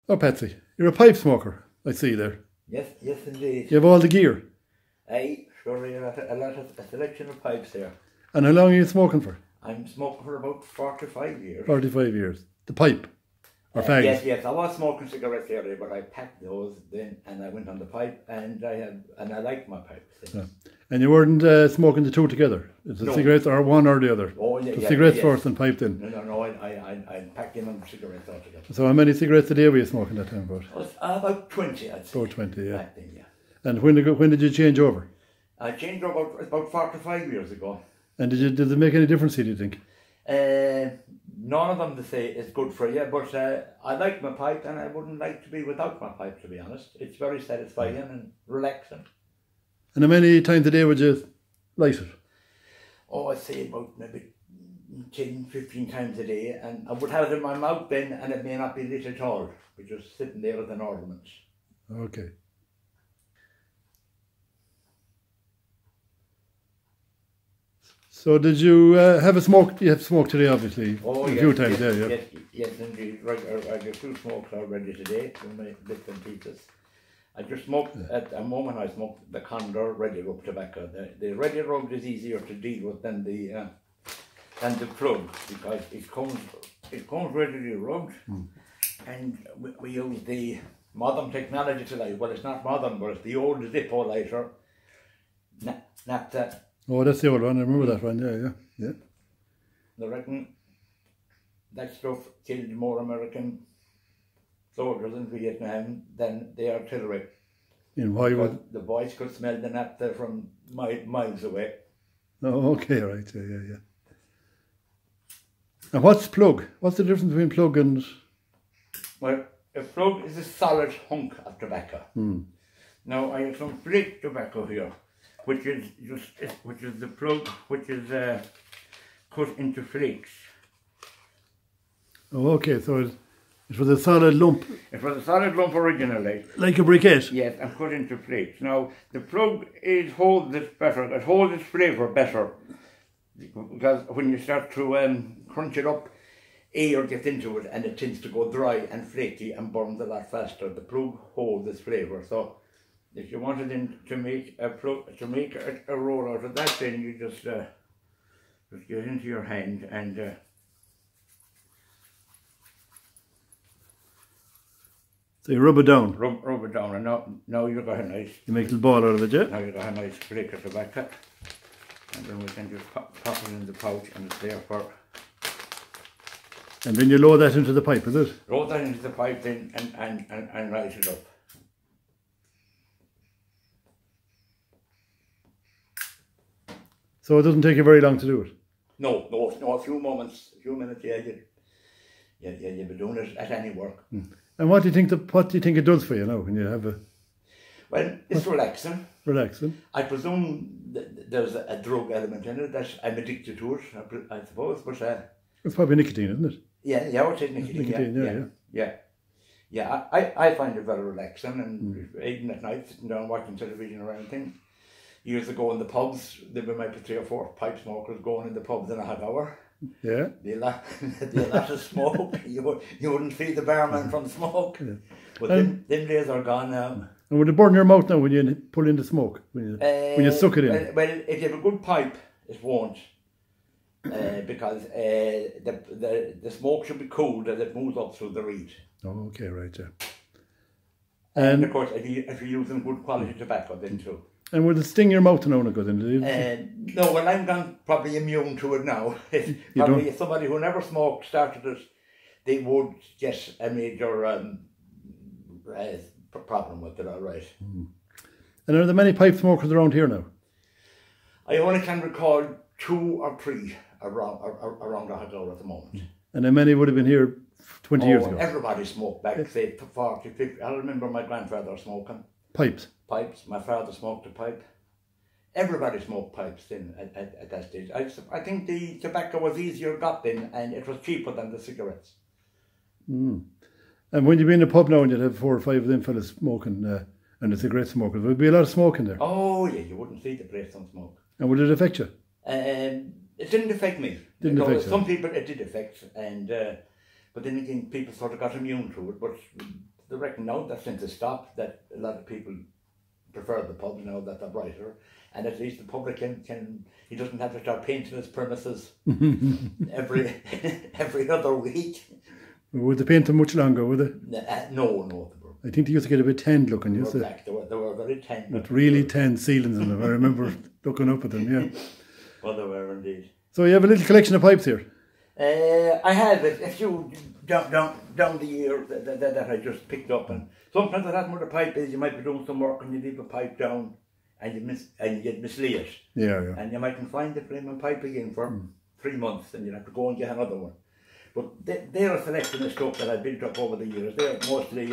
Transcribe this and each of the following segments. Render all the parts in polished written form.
Oh, Patsy, you're a pipe smoker, I see there. Yes, yes indeed. You have all the gear. Aye, sure, a selection of pipes there. And how long are you smoking for? I'm smoking for about 45 years. 45 years. The pipe? Or fags? Yes, I was smoking cigarettes earlier, but I packed those then and I went on the pipe and I like my pipes. Yeah. And you weren't smoking the two together? It's the cigarettes or one or the other? Oh, yeah. The cigarettes first and piped in? No, I packed in on the cigarettes altogether. So how many cigarettes a day were you smoking that time about? About 20, I'd say. About 20, yeah. Back then, yeah. And when did you change over? I changed over about 45 years ago. And did it make any difference, do you think? None of them to say it's good for you, but I like my pipe and I wouldn't like to be without my pipe, to be honest. It's very satisfying and relaxing. And how many times a day would you light it? Oh, I'd say about maybe 10, 15 times a day, and I would have it in my mouth then and it may not be lit at all, but just sitting there as an ornament. Okay. So did you have a smoke? You have smoked today, obviously. Oh, a few times, yes, indeed. Right, I got 2 smokes already today, 2 bits and pieces. I just smoked, at the moment I smoked the Condor Ready Rub tobacco. The Ready Rub is easier to deal with than the plug, because it comes readily rubbed, and we use the modern technology to light. Well, it's not modern, but it's the old Zippo lighter. Naphtha. Oh, that's the old one. I remember that one. Yeah. I reckon that stuff killed more American soldiers in Vietnam than the artillery. In why would the boys could smell the naphtha from miles away. Oh, okay, right. Yeah. And what's plug? What's the difference between plug and? Well, a plug is a solid hunk of tobacco. Now I have some flake tobacco here, which is the plug, which is cut into flakes. Oh, okay. So it was a solid lump. It was a solid lump originally. Like a briquette. Yes, and cut into flakes. Now the plug holds this better. It holds its flavour better, because when you start to crunch it up, air gets into it and it tends to go dry and flaky and burns a lot faster. The plug holds its flavour. So if you wanted to make a plug, to make a roll out of that, then you just get into your hand and so you rub it down. Rub it down, and now you've got a nice. You make a little ball out of it, yeah. Now you've got a nice flake of tobacco, and then we can just pop it in the pouch, and it's there for. And then you load that into the pipe, is it? Load that into the pipe then and light it up. So it doesn't take you very long to do it? No, a few minutes, yeah, you'll be doing it at any work. And what do you think it does for you now when you have a? Well, it's relaxing. Relaxing. I presume there's a drug element in it that I'm addicted to it, I suppose, but it's probably nicotine, isn't it? Yeah, it is nicotine. Yeah, I find it very relaxing, and even at night, sitting down watching television or anything. Years ago in the pubs, there were maybe 3 or 4 pipe smokers going in the pubs in a half hour. Yeah. The lot of smoke. You wouldn't feed the barman from smoke. Yeah. But them days are gone now. And would it burn your mouth now when you pull in the smoke? When you suck it in? Well, if you have a good pipe, it won't. Because the smoke should be cooled as it moves up through the reed. Oh, okay, right, yeah. And of course, if you're using good quality tobacco, then too. And would it sting your mouth now and again? No, well, I'm gone probably immune to it now. Probably somebody who never smoked started it, they would get a major problem with it, all right. And are there many pipe smokers around here now? I only can recall 2 or 3 around the Haggaur at the moment. And how many would have been here 20 years ago? Everybody smoked back, say, 40, 50. I remember my grandfather smoking. Pipes? Pipes. My father smoked a pipe. Everybody smoked pipes then at that stage. I think the tobacco was easier got then, and it was cheaper than the cigarettes. And when you'd be in a pub now and you'd have 4 or 5 of them fellas smoking and the cigarette smokers, would be a lot of smoke in there? Oh yeah, you wouldn't see the place on smoke. And would it affect you? It didn't affect me. Didn't affect you? Some people it did affect, and but then again, people sort of got immune to it. But I reckon now that's since it stopped, that a lot of people prefer the pubs now that they're brighter, and at least the public can he doesn't have to start painting his premises every other week. Would they paint them much longer, would they? No. I think they used to get a bit tanned looking, They were used to. black. They were very tanned. With really tanned ceilings in them. I remember looking up at them, yeah. Well, they were indeed. So you have a little collection of pipes here? I have a few down the year that I just picked up, and sometimes what happens with a pipe is you might be doing some work and you leave a pipe down and you mislay it. Yeah. And you mightn't find the flaming pipe again for 3 months, and you'll have to go and get another one. But they're a selection of stuff that I built up over the years. They're mostly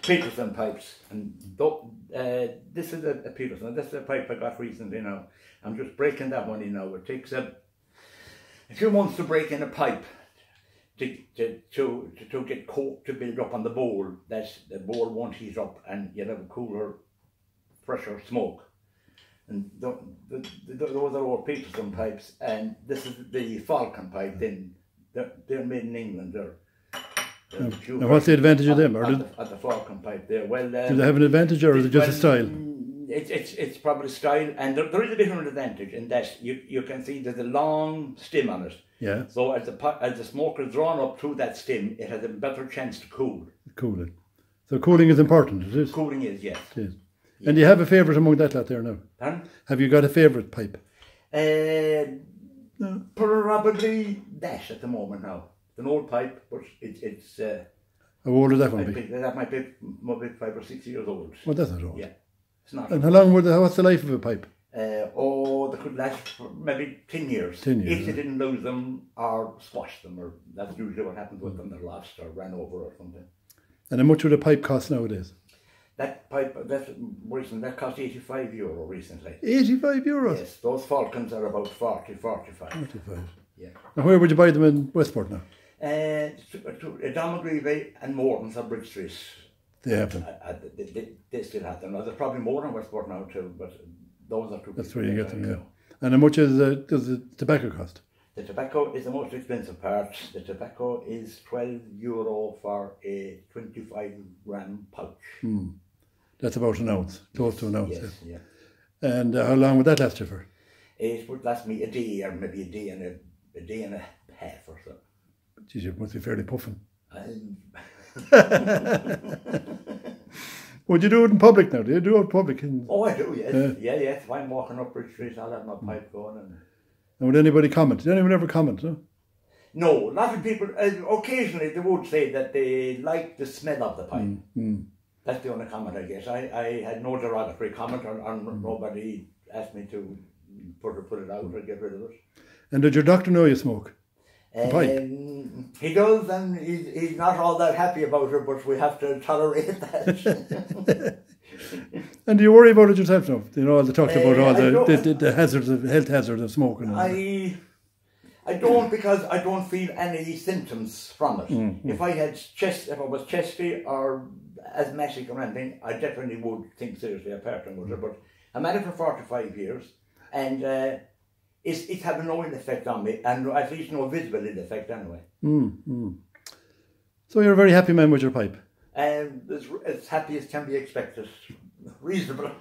Peterson pipes, and this is a Peterson. This is a pipe I got recently now. I'm just breaking that one in now. It takes a few months to break in a pipe to get coke to build up on the bowl. The bowl won't heat up, and you'll have a cooler, fresher smoke. And those are all Peterson pipes, and this is the Falcon pipe. Then they're made in England. Now what's the advantage of them? At the Falcon pipe there. Well, do they have an advantage, or is it just a style? It's probably style, and there is a bit of an advantage in that you can see there's a long stem on it. Yeah. So as the smoke is drawn up through that stem, it has a better chance to cool. Cooling. So cooling is important, it is? Cooling is, yes. It is. And do you have a favourite among that lot there now? Pardon? Have you got a favourite pipe? Probably that at the moment now. It's an old pipe, but it's How old would that one be? that might be 5 or 6 years old. Well, that's not old. Yeah, it's not. And how long what's the life of a pipe? They could last for maybe 10 years. 10 years. If you didn't lose them or squash them, or that's usually what happens with them. They're lost or ran over or something. And how much would a pipe cost nowadays? That pipe, that cost €85 recently. €85? Yes, those Falcons are about 40, 45. 45. Yeah. And where would you buy them in Westport now? Domagreevy and Morton's on Bridge Street. They have them. They still have them. Now, there's probably more in Westport now too, but those are two. That's where you get them, yeah. And how much does the tobacco cost? The tobacco is the most expensive part. The tobacco is €12 for a 25-gram pouch. That's about an ounce, close to an ounce. Yes, yeah. And how long would that last you for? It would last me a day, or maybe a day and a half or so. Geez, you must be fairly puffing. Would you do it in public now? Do you do it in public? Oh, I do, yes. Yes. If I'm walking up Bridge Street, I'll have my pipe going. And would anybody comment? Did anyone ever comment? No? No, a lot of people, occasionally they would say that they like the smell of the pipe. That's the only comment I get. I had no derogatory comment, or nobody asked me to put it out or get rid of it. And did your doctor know you smoke? He does, and he's not all that happy about it, but we have to tolerate that. And do you worry about it yourself now? You know, all the talk about all the hazards, health hazards of smoking. I don't, because I don't feel any symptoms from it. If I was chesty or asthmatic or anything, I definitely would think seriously of parting with it. But I'm at it for 45 years, and it's having no ill effect on me, and at least no visible ill effect anyway. So you're a very happy man with your pipe? As happy as can be expected. Reasonable.